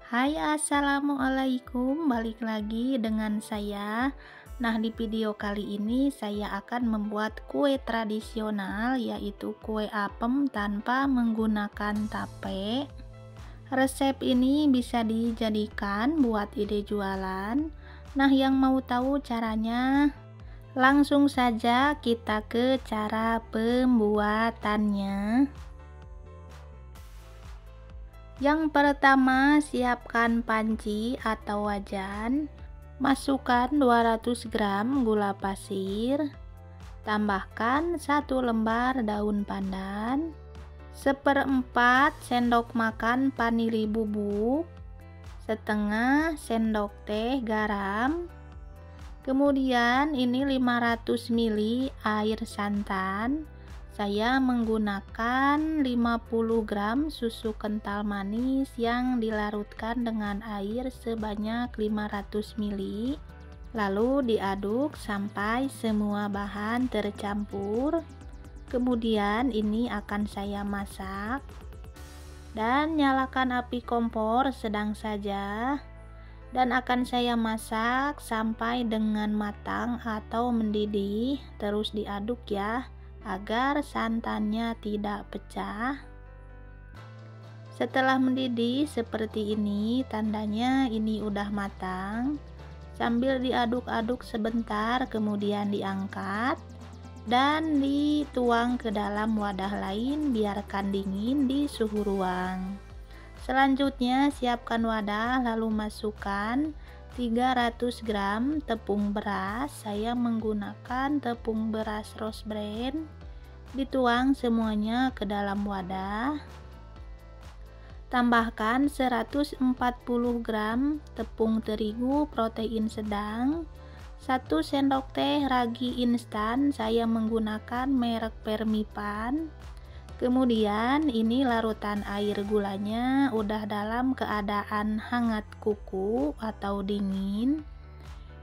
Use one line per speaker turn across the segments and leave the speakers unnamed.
Hai, assalamualaikum. Balik lagi dengan saya. Nah, di video kali ini saya akan membuat kue tradisional, yaitu kue apem tanpa menggunakan tape. Resep ini bisa dijadikan buat ide jualan. Nah, yang mau tahu caranya, langsung saja kita ke cara pembuatannya. Yang pertama, siapkan panci atau wajan. Masukkan 200 gram gula pasir. Tambahkan 1 lembar daun pandan, 1/4 sendok makan vanili bubuk, setengah sendok teh garam. Kemudian ini 500 ml air santan. Saya menggunakan 50 gram susu kental manis yang dilarutkan dengan air sebanyak 500 ml. Lalu diaduk sampai semua bahan tercampur. Kemudian ini akan saya masak. Dan nyalakan api kompor sedang saja. Dan akan saya masak sampai dengan matang atau mendidih. Terus diaduk ya, agar santannya tidak pecah. Setelah mendidih seperti ini, tandanya ini udah matang. Sambil diaduk-aduk sebentar, kemudian diangkat dan dituang ke dalam wadah lain, biarkan dingin di suhu ruang. Selanjutnya siapkan wadah, lalu masukkan 300 gram tepung beras. Saya menggunakan tepung beras rose bran. Dituang semuanya ke dalam wadah. Tambahkan 140 gram tepung terigu protein sedang, 1 sendok teh ragi instan. Saya menggunakan merek Permipan. Kemudian ini larutan air gulanya udah dalam keadaan hangat kuku atau dingin.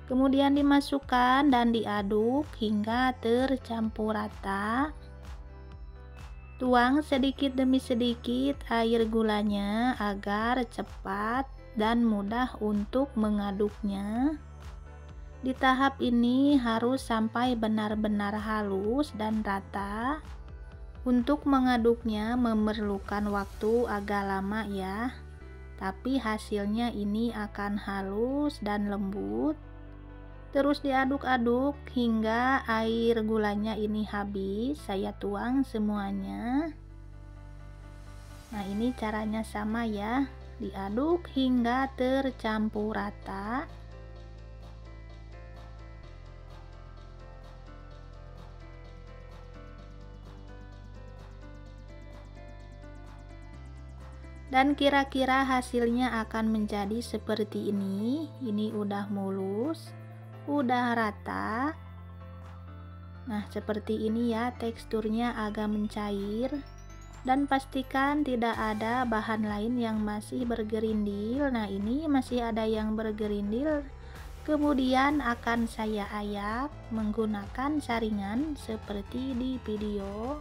Kemudian dimasukkan dan diaduk hingga tercampur rata. Tuang sedikit demi sedikit air gulanya agar cepat dan mudah untuk mengaduknya. Di tahap ini harus sampai benar-benar halus dan rata. Untuk mengaduknya memerlukan waktu agak lama ya, tapi hasilnya ini akan halus dan lembut. Terus diaduk-aduk hingga air gulanya ini habis. Saya tuang semuanya. Nah, ini caranya sama ya, diaduk hingga tercampur rata. Dan kira-kira hasilnya akan menjadi seperti ini. Ini udah mulus, udah rata. Nah, seperti ini ya, teksturnya agak mencair. Dan pastikan tidak ada bahan lain yang masih bergerindil. Nah, ini masih ada yang bergerindil. Kemudian akan saya ayak menggunakan saringan seperti di video.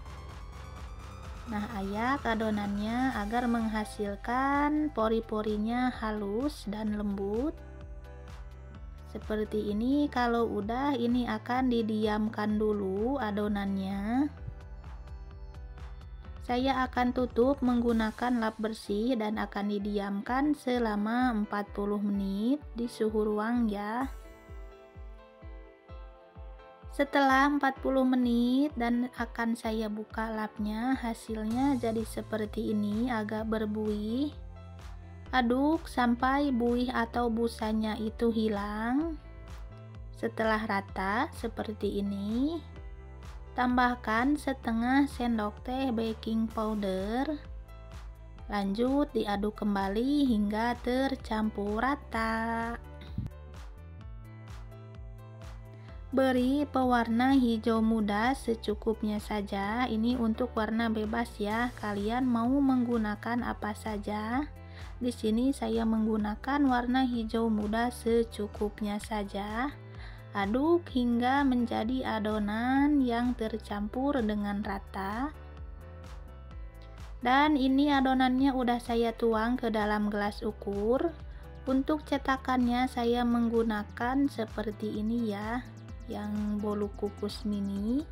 Nah, ayak adonannya agar menghasilkan pori-porinya halus dan lembut. Seperti ini. Kalau udah, ini akan didiamkan dulu adonannya. Saya akan tutup menggunakan lap bersih dan akan didiamkan selama 40 menit di suhu ruang ya. Setelah 40 menit dan akan saya buka lapnya, hasilnya jadi seperti ini, agak berbuih. Aduk sampai buih atau busanya itu hilang. Setelah rata seperti ini, tambahkan setengah sendok teh baking powder. Lanjut diaduk kembali hingga tercampur rata. Beri pewarna hijau muda secukupnya saja. Ini untuk warna bebas ya. Kalian mau menggunakan apa saja. Di sini saya menggunakan warna hijau muda secukupnya saja. Aduk hingga menjadi adonan yang tercampur dengan rata. Dan ini adonannya udah saya tuang ke dalam gelas ukur. Untuk cetakannya saya menggunakan seperti ini ya, yang bolu kukus mini.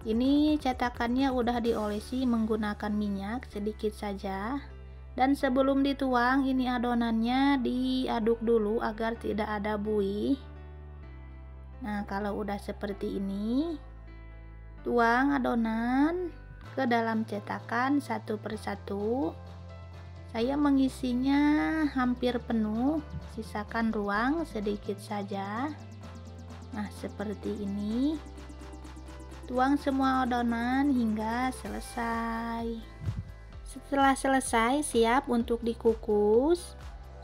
Ini cetakannya udah diolesi menggunakan minyak sedikit saja. Dan sebelum dituang, ini adonannya diaduk dulu agar tidak ada buih. Nah, kalau udah seperti ini, tuang adonan ke dalam cetakan satu persatu. Saya mengisinya hampir penuh, sisakan ruang sedikit saja. Nah, seperti ini. Tuang semua adonan hingga selesai. Setelah selesai, siap untuk dikukus.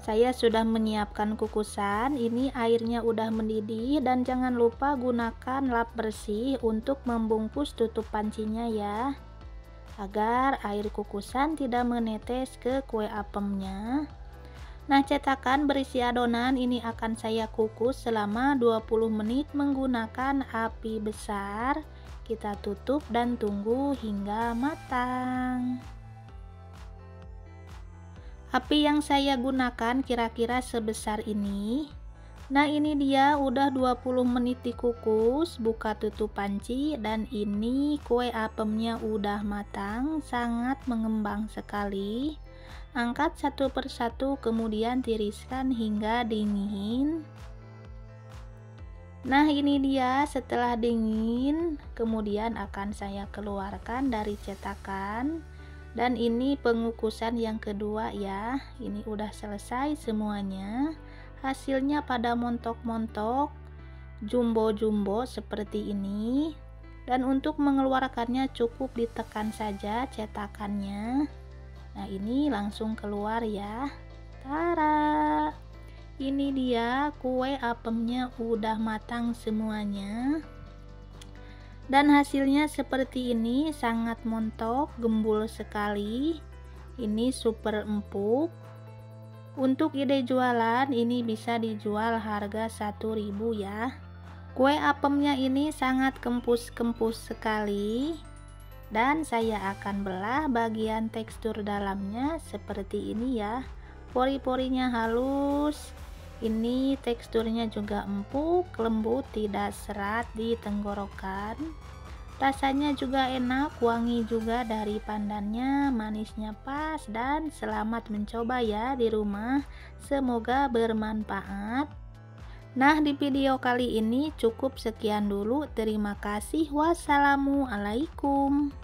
Saya sudah menyiapkan kukusan. Ini airnya udah mendidih dan jangan lupa gunakan lap bersih untuk membungkus tutup pancinya ya, agar air kukusan tidak menetes ke kue apemnya. Nah, cetakan berisi adonan ini akan saya kukus selama 20 menit menggunakan api besar. Kita tutup dan tunggu hingga matang. Api yang saya gunakan kira-kira sebesar ini. Nah, ini dia udah 20 menit dikukus. Buka tutup panci dan ini kue apemnya udah matang, sangat mengembang sekali. Angkat satu persatu kemudian tiriskan hingga dingin. Nah, ini dia setelah dingin, kemudian akan saya keluarkan dari cetakan. Dan ini pengukusan yang kedua ya. Ini udah selesai semuanya. Hasilnya pada montok-montok jumbo-jumbo seperti ini. Dan untuk mengeluarkannya cukup ditekan saja cetakannya. Nah, ini langsung keluar ya. Tara! Ini dia kue apemnya udah matang semuanya. Dan hasilnya seperti ini, sangat montok, gembul sekali. Ini super empuk. Untuk ide jualan, ini bisa dijual harga 1.000 ya. Kue apemnya ini sangat kempus-kempus sekali. Dan saya akan belah bagian tekstur dalamnya seperti ini ya. Pori-porinya halus. Ini teksturnya juga empuk, lembut, tidak serat di tenggorokan. Rasanya juga enak, wangi juga dari pandannya, manisnya pas, dan selamat mencoba ya di rumah. Semoga bermanfaat. Nah, di video kali ini cukup sekian dulu. Terima kasih. Wassalamualaikum.